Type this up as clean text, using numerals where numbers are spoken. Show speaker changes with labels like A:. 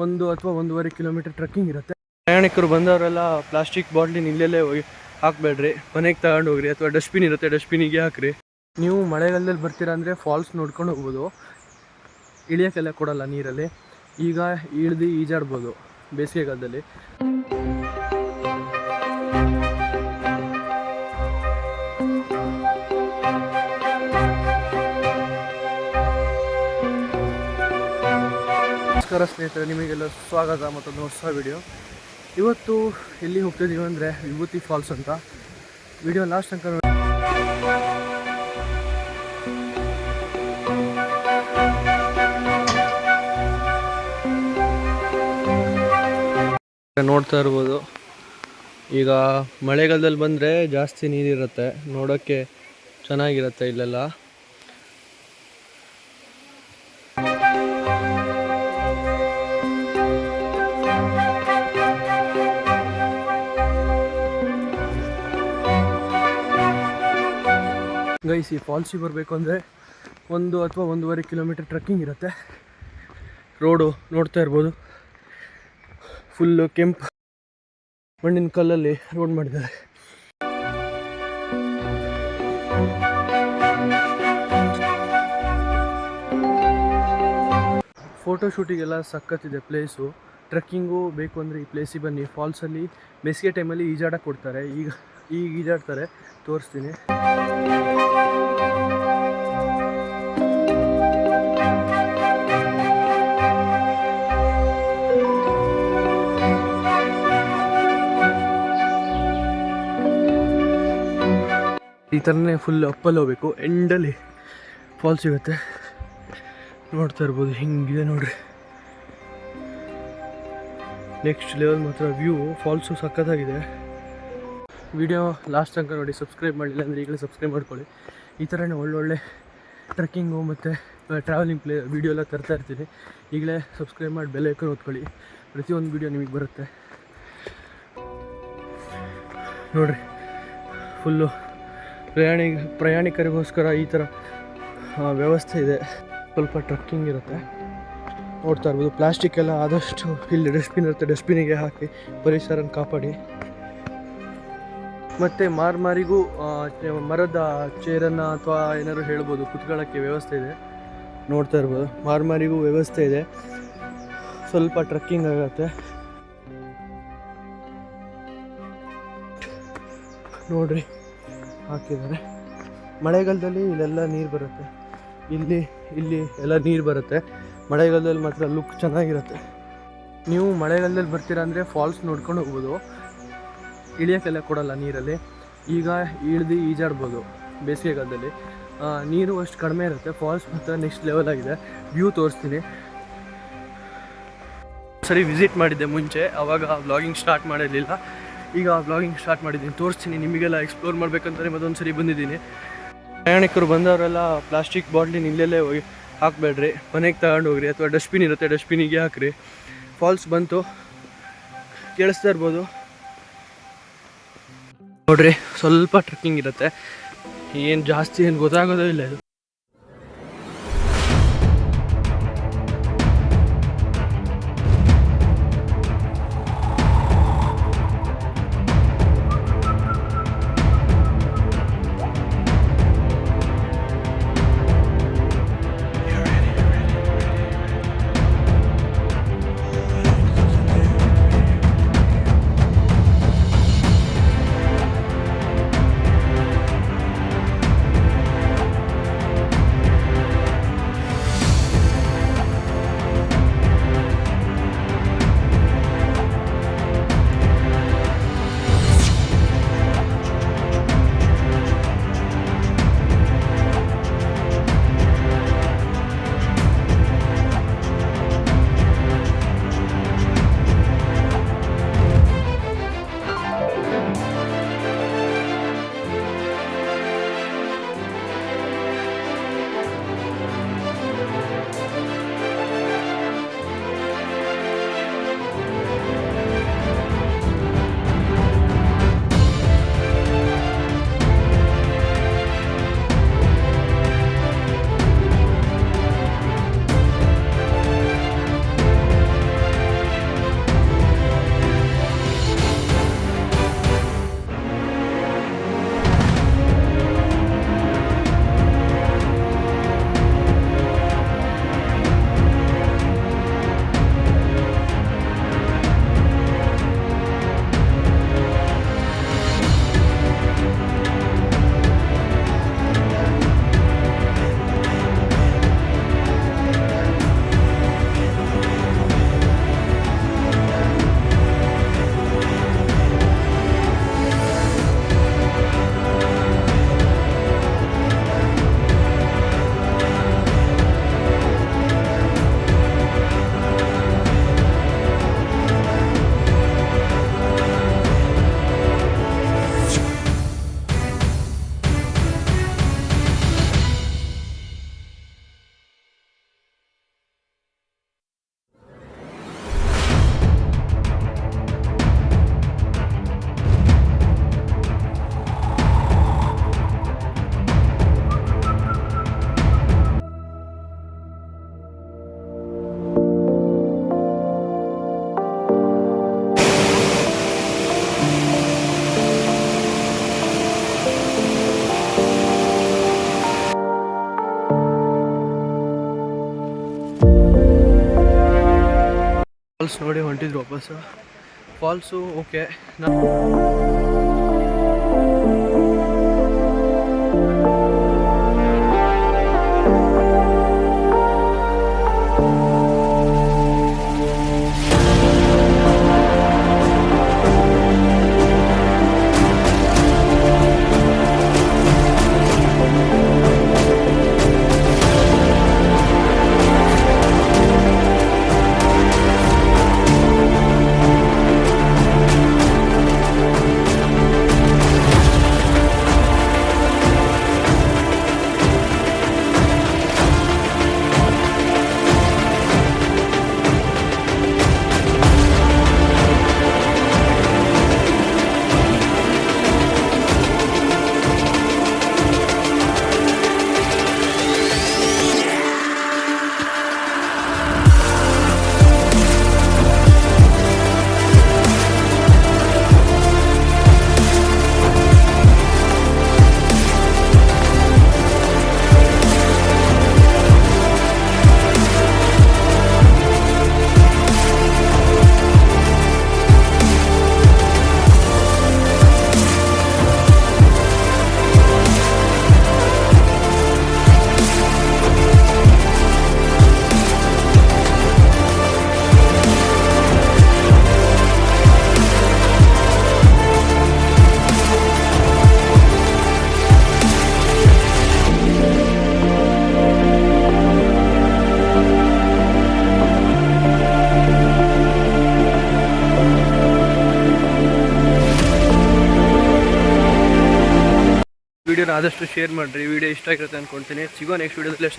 A: 1 ಅಥವಾ 1.5 kilometre trekking ಇರುತ್ತೆ. ಪ್ರಯಾಣಿಕರು ಬಂದವರೆಲ್ಲ ಪ್ಲಾಸ್ಟಿಕ್ ಬಾಟ್ಲಿನ ಇಲ್ಲೆಲ್ಲೇ ಹಾಕಬೇಡ್ರಿ, ಮನೆಗೆ ತಗೊಂಡು ಹೋಗ್ರಿ, ಅಥವಾ ಡಸ್ಟ್ಬಿನ್ ಇರುತ್ತೆ ಡಸ್ಟ್ಬಿನಿಗೆ ಹಾಕ್ರಿ. ನೀವು ಮಳೆಗಾಲದಲ್ಲಿ ಬರ್ತೀರಾ ಅಂದರೆ ಫಾಲ್ಸ್ ನೋಡ್ಕೊಂಡು ಹೋಗ್ಬೋದು. ಇಳಿಯೋಕ್ಕೆಲ್ಲ ಕೊಡಲ್ಲ ನೀರಲ್ಲಿ, ಈಗ ಇಳಿದು ಈಜಾಡ್ಬೋದು ಬೇಸಿಗೆಗಾಲದಲ್ಲಿ. ನಮಸ್ಕಾರ ಸ್ನೇಹಿತರೆ, ನಿಮಗೆಲ್ಲ ಸ್ವಾಗತ ಮತ್ತೊಂದು ಹೊಸ ವಿಡಿಯೋ. ಇವತ್ತು ಎಲ್ಲಿ ಹೋಗ್ತಿದ್ದೀವಿ ಅಂದರೆ ವಿಭೂತಿ ಫಾಲ್ಸ್ ಅಂತ. ವಿಡಿಯೋ ಲಾಸ್ಟ್ ತನಕ ನೋಡ್ತಾ ಇರ್ಬೋದು. ಈಗ ಮಳೆಗಾಲದಲ್ಲಿ ಬಂದರೆ ಜಾಸ್ತಿ ನೀರಿರುತ್ತೆ, ನೋಡೋಕ್ಕೆ ಚೆನ್ನಾಗಿರುತ್ತೆ ಇಲ್ಲೆಲ್ಲ. ಗೈಸ್, ಈ ಫಾಲ್ಸಿಗೆ ಬರಬೇಕು ಅಂದರೆ 1 ಅಥವಾ 1.5 ಕಿಲೋಮೀಟರ್ ಟ್ರೆಕ್ಕಿಂಗ್ ಇರುತ್ತೆ. ರೋಡು ನೋಡ್ತಾ ಇರ್ಬೋದು, ಫುಲ್ಲು ಕೆಂಪು ಮಣ್ಣಿನ ಕಲ್ಲಲ್ಲಿ ರೋಡ್ ಮಾಡಿದ್ದಾರೆ. ಫೋಟೋಶೂಟಿಗೆಲ್ಲ ಸಖತ್ತಿದೆ ಪ್ಲೇಸು. ಟ್ರೆಕ್ಕಿಂಗು ಬೇಕು ಅಂದರೆ ಈ ಪ್ಲೇಸಿಗೆ ಬನ್ನಿ. ಫಾಲ್ಸಲ್ಲಿ ಬೇಸಿಗೆ ಟೈಮಲ್ಲಿ ಈಜಾಡಕ್ಕೆ ಕೊಡ್ತಾರೆ. ಈಗ ಈಜಾಡ್ತಾರೆ, ತೋರಿಸ್ತೀನಿ. ಈ ಥರನೇ ಫುಲ್ ಅಪ್ಪಲ್ಲಿ ಹೋಗ್ಬೇಕು, ಎಂಡಲ್ಲಿ ಫಾಲ್ಸ್ ಸಿಗುತ್ತೆ. ನೋಡ್ತಾ ಇರ್ಬೋದು, ಹಿಂಗಿದೆ ನೋಡ್ರಿ. ನೆಕ್ಸ್ಟ್ ಲೆವೆಲ್ ಮಾತ್ರ ವ್ಯೂ, ಫಾಲ್ಸು ಸಖತ್ತಾಗಿದೆ. ವಿಡಿಯೋ ಲಾಸ್ಟ್ ತನಕ ನೋಡಿ. ಸಬ್ಸ್ಕ್ರೈಬ್ ಮಾಡಿಲ್ಲ ಅಂದರೆ ಈಗಲೇ ಸಬ್ಸ್ಕ್ರೈಬ್ ಮಾಡ್ಕೊಳ್ಳಿ. ಈ ಥರನೇ ಒಳ್ಳೊಳ್ಳೆ ಟ್ರೆಕ್ಕಿಂಗು ಮತ್ತು ಟ್ರಾವೆಲಿಂಗ್ ವೀಡಿಯೋ ಎಲ್ಲ ತರ್ತಾ ಇರ್ತೀನಿ. ಈಗಲೇ ಸಬ್ಸ್ಕ್ರೈಬ್ ಮಾಡಿ ಬೆಲ್ ಐಕಾನ್ ಒತ್ಕೊಳ್ಳಿ, ಪ್ರತಿಯೊಂದು ವೀಡಿಯೋ ನಿಮಗೆ ಬರುತ್ತೆ ನೋಡಿರಿ. ಫುಲ್ಲು ಪ್ರಯಾಣಿಕರಿಗೋಸ್ಕರ ಈ ಥರ ವ್ಯವಸ್ಥೆ ಇದೆ. ಸ್ವಲ್ಪ ಟ್ರೆಕ್ಕಿಂಗ್ ಇರುತ್ತೆ, ನೋಡ್ತಾ ಇರ್ಬೋದು. ಪ್ಲಾಸ್ಟಿಕ್ ಎಲ್ಲ ಆದಷ್ಟು ಇಲ್ಲಿ ಡಸ್ಟ್ಬಿನ್ ಇರುತ್ತೆ, ಡಸ್ಟ್ಬಿನಿಗೆ ಹಾಕಿ ಪರಿಸರನ ಕಾಪಾಡಿ. ಮತ್ತು ಮಾರಿಗೂ ಮರದ ಚೇರನ್ನು ಅಥವಾ ಏನಾದ್ರು ಹೇಳ್ಬೋದು, ಕುತ್ಕೊಳ್ಳೋಕ್ಕೆ ವ್ಯವಸ್ಥೆ ಇದೆ. ನೋಡ್ತಾ ಇರ್ಬೋದು, ಮಾರಿಗೂ ವ್ಯವಸ್ಥೆ ಇದೆ. ಸ್ವಲ್ಪ ಟ್ರೆಕ್ಕಿಂಗ್ ಆಗುತ್ತೆ ನೋಡ್ರಿ, ಹಾಕಿದ್ದಾರೆ. ಮಳೆಗಾಲದಲ್ಲಿ ಇಲ್ಲೆಲ್ಲ ನೀರು ಬರುತ್ತೆ, ಇಲ್ಲಿ ಎಲ್ಲ ನೀರು ಬರುತ್ತೆ. ಮಳೆಗಾಲದಲ್ಲಿ ಮಾತ್ರ ಲುಕ್ ಚೆನ್ನಾಗಿರುತ್ತೆ. ನೀವು ಮಳೆಗಾಲದಲ್ಲಿ ಬರ್ತೀರಾ ಅಂದರೆ ಫಾಲ್ಸ್ ನೋಡ್ಕೊಂಡು ಹೋಗ್ಬೋದು. ಇಳಿಯೋಕ್ಕೆಲ್ಲ ಕೊಡಲ್ಲ ನೀರಲ್ಲಿ, ಈಗ ಇಳಿದು ಈಜಾಡ್ಬೋದು ಬೇಸಿಗೆಗಾಲದಲ್ಲಿ. ನೀರು ಅಷ್ಟು ಕಡಿಮೆ ಇರುತ್ತೆ. ಫಾಲ್ಸ್ ಮಾತ್ರ ನೆಕ್ಸ್ಟ್ ಲೆವೆಲ್ ಆಗಿದೆ. ವ್ಯೂ ತೋರಿಸ್ತೀನಿ. ಸರಿ ವಿಸಿಟ್ ಮಾಡಿದ್ದೆ ಮುಂಚೆ, ಆವಾಗ ವ್ಲಾಗಿಂಗ್ ಸ್ಟಾರ್ಟ್ ಮಾಡಿರಲಿಲ್ಲ. ಈಗ ವ್ಲಾಗಿಂಗ್ ಸ್ಟಾರ್ಟ್ ಮಾಡಿದ್ದೀನಿ, ತೋರಿಸ್ತೀನಿ. ನಿಮಗೆಲ್ಲ ಎಕ್ಸ್ಪ್ಲೋರ್ ಮಾಡಬೇಕಂತಲೇ ಮತ್ತೊಂದು ಸರಿ ಬಂದಿದ್ದೀನಿ. ಪ್ರಯಾಣಿಕರು ಬಂದವರೆಲ್ಲ ಪ್ಲಾಸ್ಟಿಕ್ ಬಾಟ್ಲಿನ ಇಲ್ಲೆಲ್ಲೇ ಹಾಕಬೇಡ್ರಿ, ಮನೆಗೆ ತಗೊಂಡು ಹೋಗ್ರಿ, ಅಥವಾ ಡಸ್ಟ್ಬಿನ್ ಇರುತ್ತೆ ಡಸ್ಟ್ಬಿನಿಗೆ ಹಾಕ್ರಿ. ಫಾಲ್ಸ್ ಬಂತು, ಕೇಳಿಸ್ತಾ ಇರ್ಬೋದು ನೋಡ್ರಿ. ಸ್ವಲ್ಪ ಟ್ರೆಕ್ಕಿಂಗ್ ಇರುತ್ತೆ, ಏನು ಜಾಸ್ತಿ ಏನು ಗೊತ್ತಾಗೋದೇ ಇಲ್ಲ ಇದು. ಫಾಲ್ಸ್ ನೋಡಿ ಹೊಂಟಿದ್ರು ವಾಪಸ್ಸು. Falls okay. ವಿಡಿಯೋನ ಆದಷ್ಟು ಶೇರ್ ಮಾಡಿರಿ. ವಿಡಿಯೋ ಇಷ್ಟ ಆಗಿರುತ್ತೆ ಅಂದ್ಕೊಳ್ತೀನಿ. ಸಿಗೋ ನೆಕ್ಸ್ಟ್ ವಿಡಿಯೋದಲ್ಲಿ.